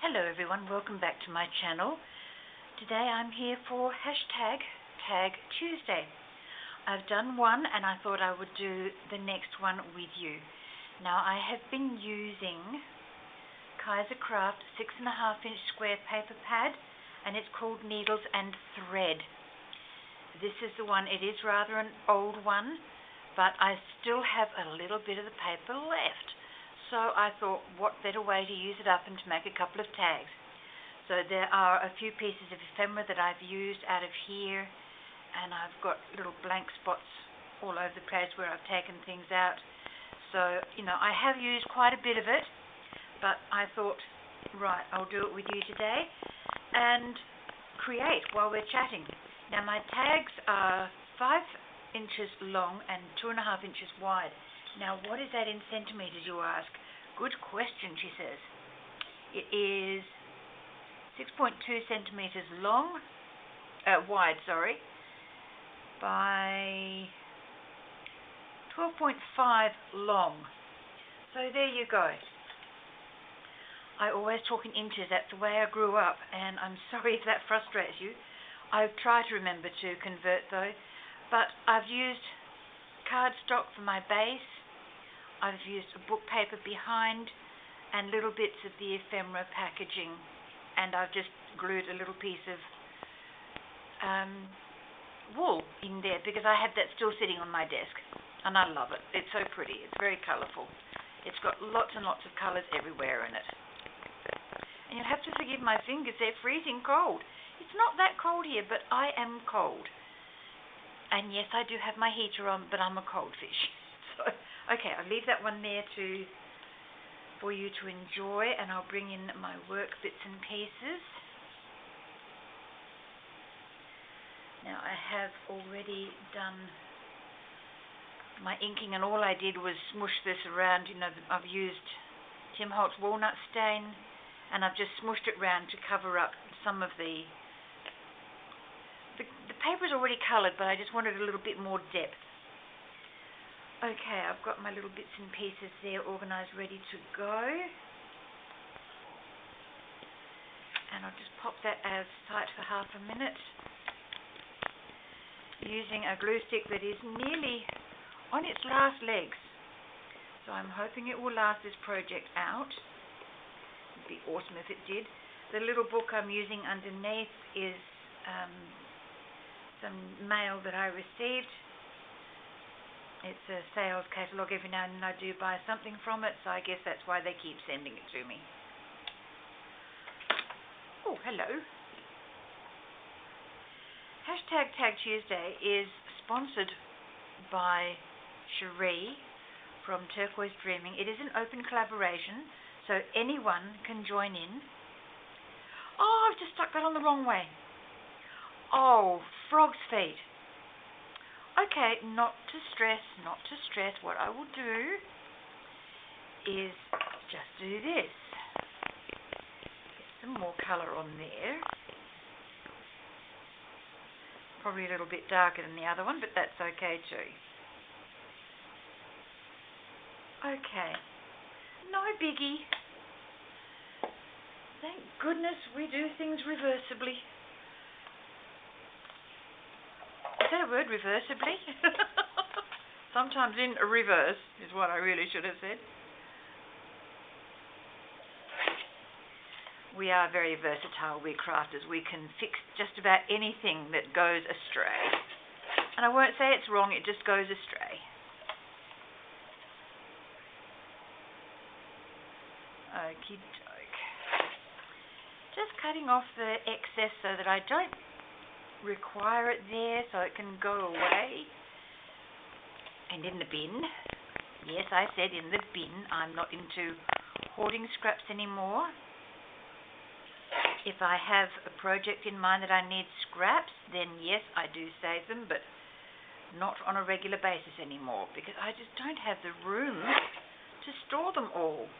Hello everyone, welcome back to my channel. Today I'm here for hashtag Tag Tuesday. I've done one and I thought I would do the next one with you. Now I have been using Kaiser Craft 6.5 inch square paper pad and it's called Needles and Thread. This is the one, it is rather an old one, but I still have a little bit of the paper left. So I thought, what better way to use it up and to make a couple of tags. So there are a few pieces of ephemera that I've used out of here, and I've got little blank spots all over the place where I've taken things out. So, I have used quite a bit of it, but I thought, right, I'll do it with you today and create while we're chatting. Now my tags are 5 inches long and 2.5 inches wide. Now, what is that in centimeters, you ask? Good question, she says. It is 6.2 centimeters long, wide, by 12.5 long. So there you go. I always talk in inches. That's the way I grew up, and I'm sorry if that frustrates you. I try to remember to convert, though. But I've used cardstock for my base. I've used a book paper behind and little bits of the ephemera packaging, and I've just glued a little piece of wool in there because I have that still sitting on my desk and I love it. It's so pretty. It's very colourful. It's got lots and lots of colours everywhere in it. And you'll have to forgive my fingers, they're freezing cold. It's not that cold here, but I am cold. And yes, I do have my heater on, but I'm a cold fish. So okay, I'll leave that one there for you to enjoy, and I'll bring in my work bits and pieces. Now I have already done my inking, and all I did was smush this around. I've used Tim Holtz walnut stain, and I've just smushed it around to cover up some of the paper's already coloured, but I just wanted a little bit more depth. Okay, I've got my little bits and pieces there organised, ready to go. And I'll just pop that out of sight for half a minute. Using a glue stick that is nearly on its last legs. So I'm hoping it will last this project out. It'd be awesome if it did. The little book I'm using underneath is some mail that I received. It's a sales catalogue. Every now and then I do buy something from it, so I guess that's why they keep sending it to me. Oh, hello. Hashtag Tag Tuesday is sponsored by Cherie from Turquoise Dreaming. It is an open collaboration, so anyone can join in. Oh, I've just stuck that on the wrong way. Oh, frog's feet. Okay, not to stress. What I will do is just do this. Get some more colour on there. Probably a little bit darker than the other one, but that's okay too. Okay, no biggie. Thank goodness we do things reversibly. Is that a word, reversibly? Sometimes in reverse is what I really should have said. We are very versatile, we crafters. We can fix just about anything that goes astray. And I won't say it's wrong, it just goes astray. Okie doke. Just cutting off the excess so that I don't require it there, so it can go away. And in the bin. Yes, I said in the bin. I'm not into hoarding scraps anymore. If I have a project in mind that I need scraps, then yes, I do save them, but not on a regular basis anymore because I just don't have the room to store them all.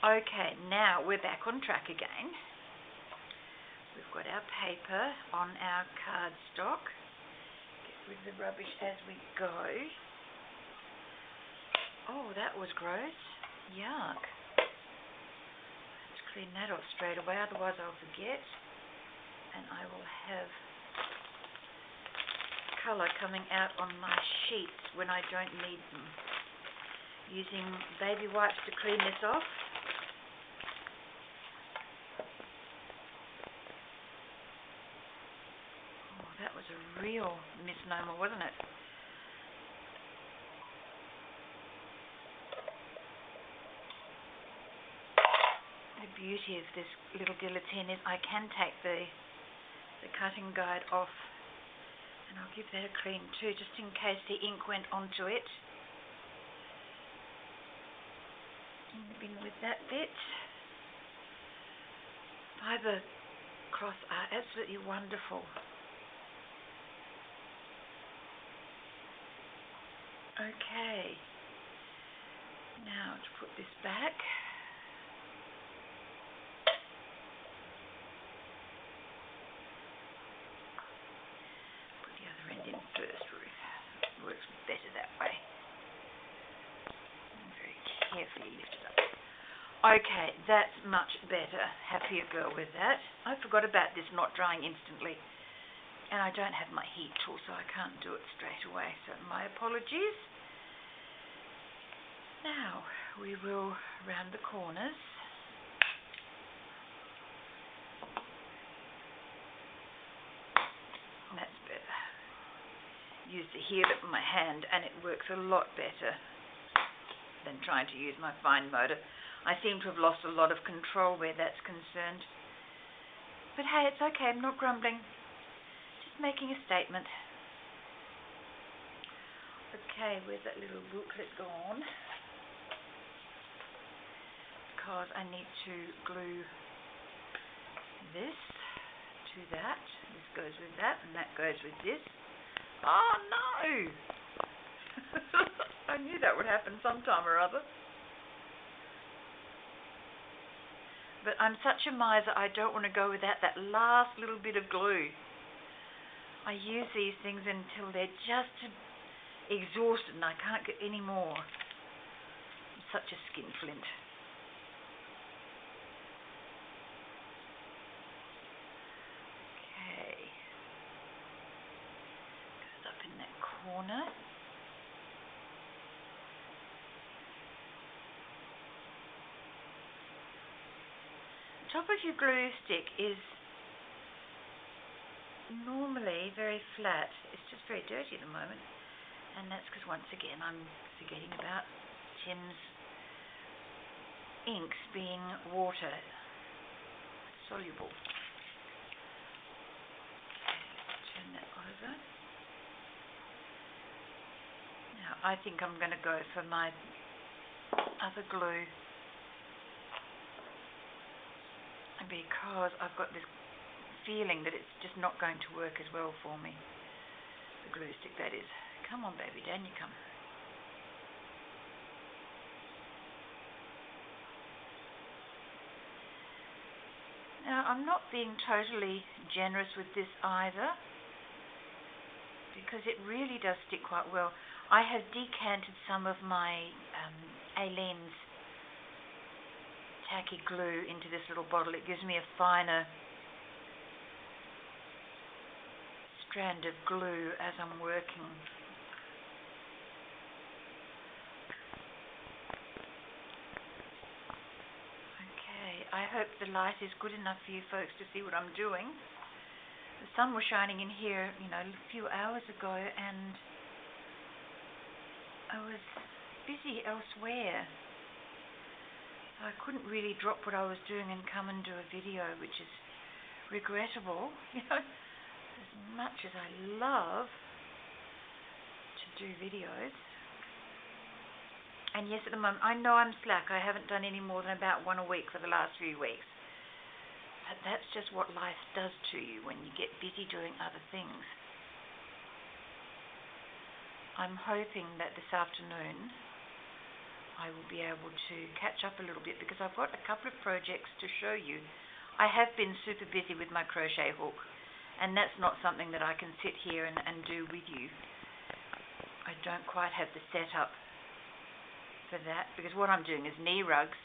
Okay, now we're back on track again. We've got our paper on our cardstock. Get rid of the rubbish as we go. Oh, that was gross. Yuck. Let's clean that off straight away, otherwise I'll forget, and I will have colour coming out on my sheets when I don't need them. Using baby wipes to clean this off. Oh, that was a real misnomer, wasn't it? The beauty of this little guillotine is I can take the cutting guide off, and I'll give that a clean too, just in case the ink went onto it. In the bin with that bit. Fibre cloths are absolutely wonderful. Okay, now to put this back. Put the other end in first, Ruth. It works better that way. And very carefully lift it up. Okay, that's much better. Happier girl with that. I forgot about this not drying instantly. And I don't have my heat tool, so I can't do it straight away. So my apologies. Now we will round the corners. That's better. Use the heel of my hand, and it works a lot better than trying to use my fine motor. I seem to have lost a lot of control where that's concerned. But hey, it's okay, I'm not grumbling. Just making a statement. Okay, where's that little booklet gone? Because I need to glue this to that. This goes with that, and that goes with this. Oh no! I knew that would happen sometime or other. But I'm such a miser, I don't want to go without that last little bit of glue. I use these things until they're just exhausted and I can't get any more. I'm such a skinflint. Okay. Goes up in that corner. Top of your glue stick is normally very flat. It's just very dirty at the moment, and that's because once again I'm forgetting about Tim's inks being water soluble. Turn that over. Now I think I'm going to go for my other glue, because I've got this feeling that it's just not going to work as well for me. The glue stick, that is. Come on, baby, down you come. Now, I'm not being totally generous with this either, because it really does stick quite well. I have decanted some of my Aleene's tacky glue into this little bottle. It gives me a finer strand of glue as I'm working. Okay, I hope the light is good enough for you folks to see what I'm doing. The sun was shining in here, a few hours ago, and I was busy elsewhere. I couldn't really drop what I was doing and come and do a video, which is regrettable. As much as I love to do videos. And yes, at the moment, I know I'm slack. I haven't done any more than about one a week for the last few weeks. But that's just what life does to you when you get busy doing other things. I'm hoping that this afternoon I will be able to catch up a little bit, because I've got a couple of projects to show you. I have been super busy with my crochet hook, and that's not something that I can sit here and do with you. I don't quite have the setup for that, because what I'm doing is knee rugs,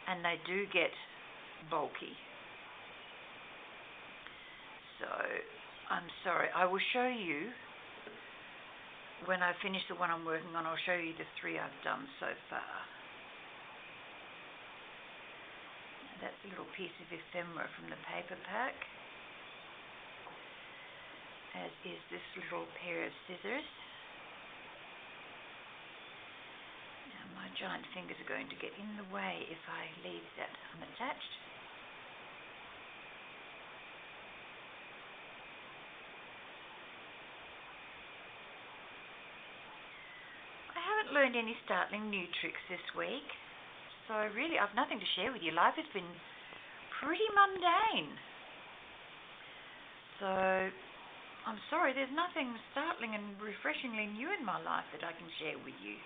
and they do get bulky. So I'm sorry, I will show you when I finish the one I'm working on. I'll show you the 3 I've done so far. That's a little piece of ephemera from the paper pack, as is this little pair of scissors. Now my giant fingers are going to get in the way if I leave that unattached. I haven't learned any startling new tricks this week. So really, I've nothing to share with you. Life has been pretty mundane. So I'm sorry, there's nothing startling and refreshingly new in my life that I can share with you.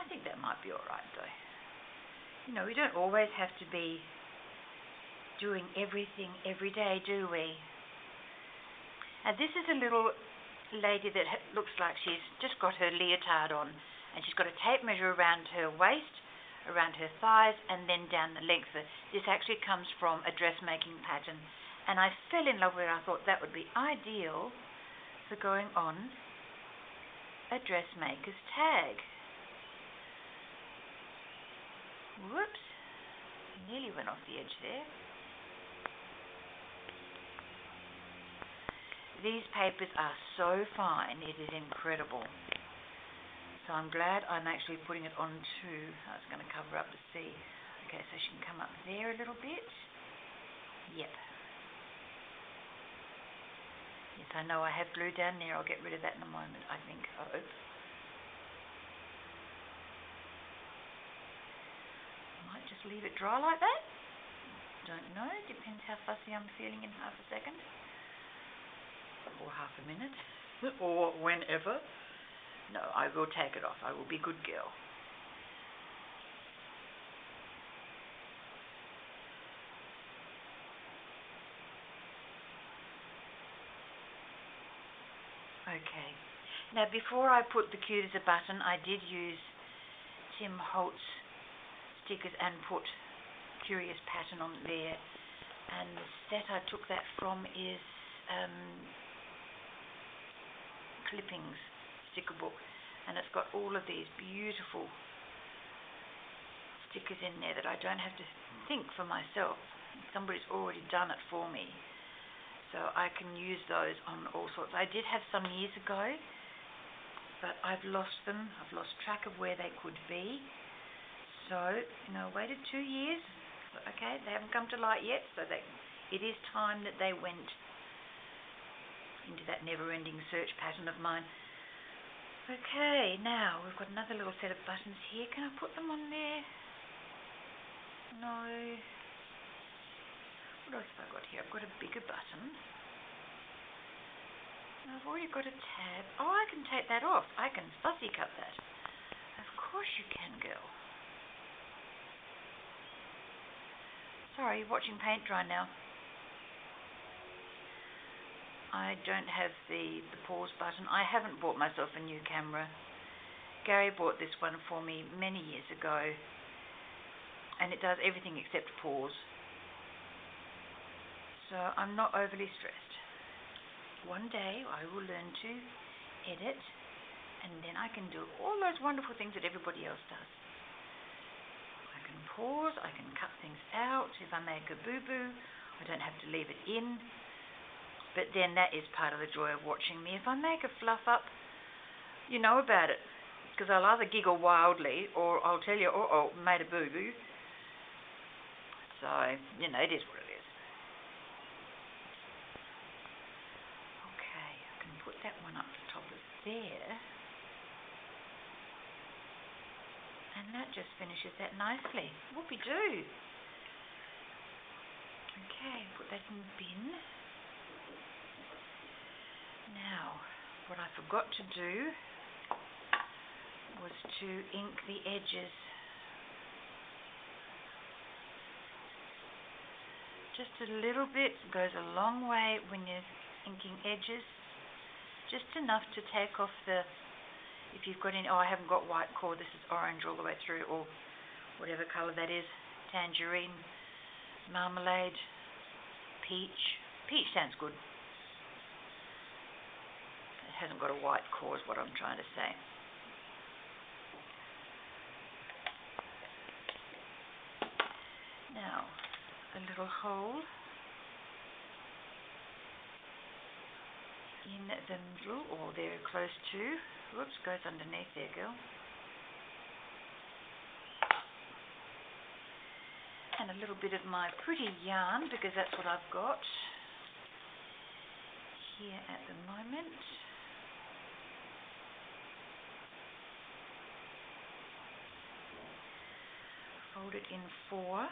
I think that might be alright though. You know, we don't always have to be doing everything every day, do we? And this is a little lady that looks like she's just got her leotard on, and she's got a tape measure around her waist, around her thighs, and then down the length of it. This actually comes from a dressmaking pattern, and I fell in love with it. I thought that would be ideal for going on a dressmaker's tag. Whoops, nearly went off the edge there. These papers are so fine, it is incredible. So I'm glad I'm actually putting it onto, I was going to cover up the C. Okay, so she can come up there a little bit. Yep. Yes, I know I have glue down there. I'll get rid of that in a moment, I think. I hope. Might just leave it dry like that. Don't know. Depends how fussy I'm feeling in half a second. Or half a minute, or whenever. No, I will take it off. I will be a good girl. Okay. Now, before I put the Cute as a Button, I did use Tim Holtz stickers and put Curious Pattern on there. And the set I took that from is Clippings sticker book, and it's got all of these beautiful stickers in there that I don't have to think for myself. Somebody's already done it for me, so I can use those on all sorts. I did have some years ago, but I've lost them. I've lost track of where they could be. So, waited 2 years. Okay, they haven't come to light yet, so it is time that they went into that never-ending search pattern of mine. Okay, now we've got another little set of buttons here. Can I put them on there? No. What else have I got here? I've got a bigger button. I've already got a tab. Oh, I can take that off. I can fussy cut that. Of course you can, girl. Sorry, you're watching paint dry now. I don't have the pause button. I haven't bought myself a new camera. Gary bought this one for me many years ago, and it does everything except pause. So I'm not overly stressed. One day I will learn to edit, and then I can do all those wonderful things that everybody else does. I can pause, I can cut things out. If I make a boo-boo, I don't have to leave it in. But then that is part of the joy of watching me. If I make a fluff up, you know about it. Because I'll either giggle wildly or I'll tell you, oh, made a boo-boo. So, it is what it is. Okay, I can put that one up the top of there. And that just finishes that nicely. Whoopie-doo. Okay, put that in the bin. Now, what I forgot to do was to ink the edges. Just a little bit goes a long way when you're inking edges. Just enough to take off the If you've got any, I haven't got white cord, this is orange all the way through, or whatever colour that is, tangerine, marmalade, peach. Peach sounds good. It hasn't got a white core is what I'm trying to say. Now, a little hole in the middle, or there close to. Whoops, goes underneath there, girl. And a little bit of my pretty yarn, because that's what I've got here at the moment. Fold it in 4.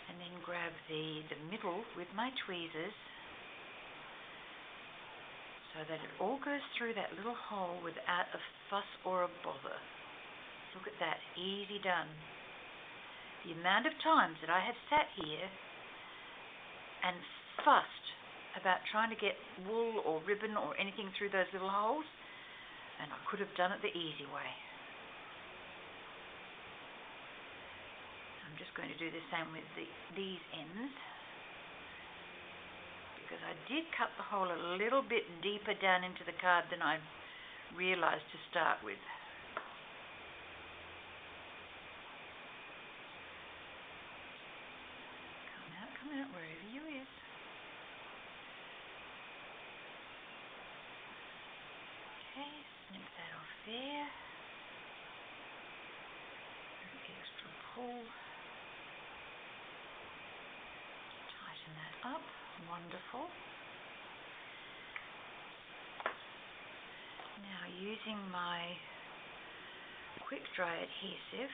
And then grab the middle with my tweezers so that it all goes through that little hole without a fuss or a bother. Look at that, easy done. The amount of times that I have sat here and fussed about trying to get wool or ribbon or anything through those little holes, and I could have done it the easy way. I'm just going to do the same with these ends, because I did cut the hole a little bit deeper down into the card than I realized to start with. Come out, wherever you is. Okay, snip that off there. Extra pull. Tighten that up. Wonderful. Now, using my quick dry adhesive.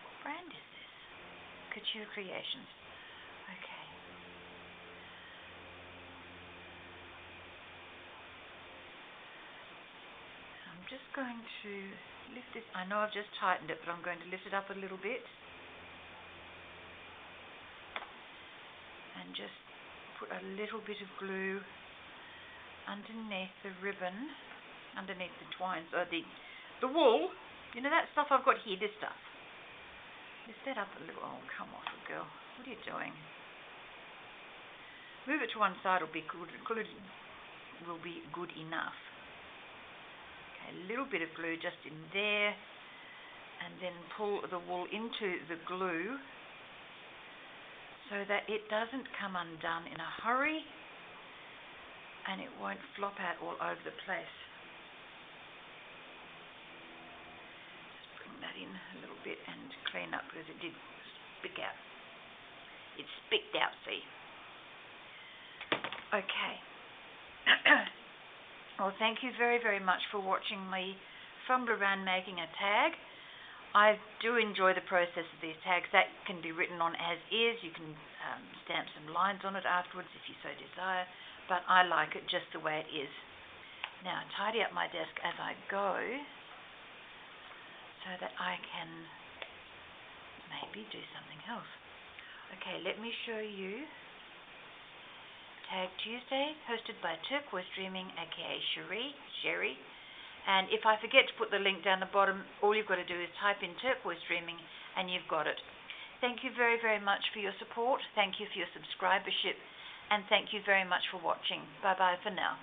What brand is this? Couture Creations. Okay. I'm just going to lift this. I know I've just tightened it, but I'm going to lift it up a little bit. And just put a little bit of glue underneath the ribbon, underneath the twines, or the wool. You know that stuff I've got here, this stuff. Lift that up a little. Oh, come off it, girl. What are you doing? Move it to one side will be good enough. Okay, a little bit of glue just in there, and then pull the wool into the glue so that it doesn't come undone in a hurry and it won't flop out all over the place. Just bring that in a little bit and clean up, because it did spick out. It spicked out, see? Okay. Well, thank you very, very much for watching me fumble around making a tag. I do enjoy the process of these tags. That can be written on as is. You can stamp some lines on it afterwards if you so desire, but I like it just the way it is. Now, tidy up my desk as I go so that I can maybe do something else. Okay, let me show you Tag Tuesday, hosted by Turquoise Dreaming, aka Sherry. And if I forget to put the link down the bottom, all you've got to do is type in Turquoise Dreaming and you've got it. Thank you very, very much for your support. Thank you for your subscribership. And thank you very much for watching. Bye-bye for now.